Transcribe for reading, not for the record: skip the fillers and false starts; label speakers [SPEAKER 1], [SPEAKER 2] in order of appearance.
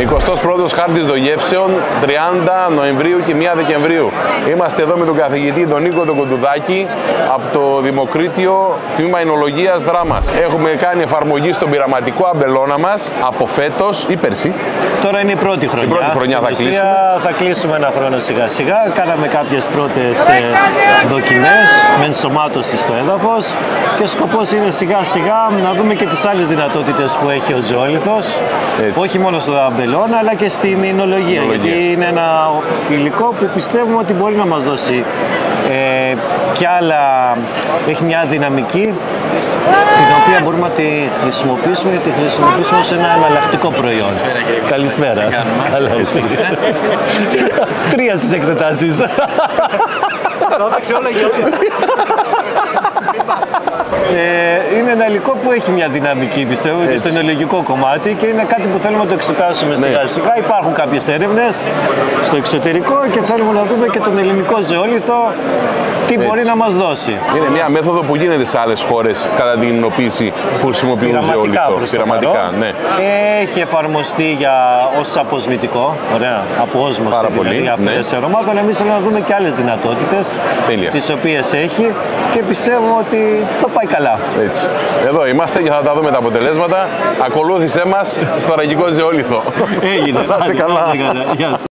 [SPEAKER 1] 21ος χάρτης δογεύσεων 30 Νοεμβρίου και 1 Δεκεμβρίου. Είμαστε εδώ με τον καθηγητή τον Νίκο τον Κοντουδάκη από το Δημοκρίτιο Τμήμα Εινολογίας Δράμας. Έχουμε κάνει εφαρμογή στον πειραματικό αμπελώνα μας από φέτος ή πέρσι.
[SPEAKER 2] Τώρα είναι η πρώτη χρονιά.
[SPEAKER 1] Η πρώτη χρονιά θα κλείσουμε.
[SPEAKER 2] Θα κλείσουμε ένα χρόνο σιγά σιγά. Κάναμε κάποιες πρώτες δοκιμές με ενσωμάτωση στο έδαφος και ο σκοπός είναι σιγά σιγά να δούμε και τις άλλες δυνατότητες που έχει ο ζωόλιθος. Όχι μόνο στο αμπελώνα αλλά και στην εινολογία. Γιατί είναι ένα υλικό που πιστεύουμε ότι μπορεί να μας δώσει κι άλλα, έχει μια δυναμική την οποία μπορούμε να τη χρησιμοποιήσουμε και τη χρησιμοποιήσουμε ως ένα εναλλακτικό προϊόν. Καλησπέρα. Καλά εσύ. 3 στις εξετάσεις. Είναι ένα υλικό που έχει μια δυναμική, πιστεύω, και στο εινολογικό κομμάτι και είναι κάτι που θέλουμε να το εξετάσουμε σιγά σιγά. Υπάρχουν κάποιες έρευνες στο εξωτερικό και θέλουμε να δούμε και τον ελληνικό ζωόλιθο τι μπορεί να μας δώσει.
[SPEAKER 1] Είναι μια μέθοδο που γίνεται σε άλλες χώρες κατά την εινοποίηση που χρησιμοποιούν ζωόλιθο. Πειραματικά, ναι.
[SPEAKER 2] Έχει εφαρμοστεί ως αποσμητικό, ωραία, από όσμωση, δηλαδή αφαίρεση αρωμάτων. Εμείς θέλουμε να δούμε και άλλες δυνατότητες, τις οποίες έχει και πιστεύουμε ότι θα πάει καλά.
[SPEAKER 1] Έτσι. Εδώ είμαστε και θα τα δούμε τα αποτελέσματα. Ακολούθησέ μας στο ραγικό ζωόλιθο.
[SPEAKER 2] Έγινε.
[SPEAKER 1] Να είσαι καλά.
[SPEAKER 2] Γεια σας.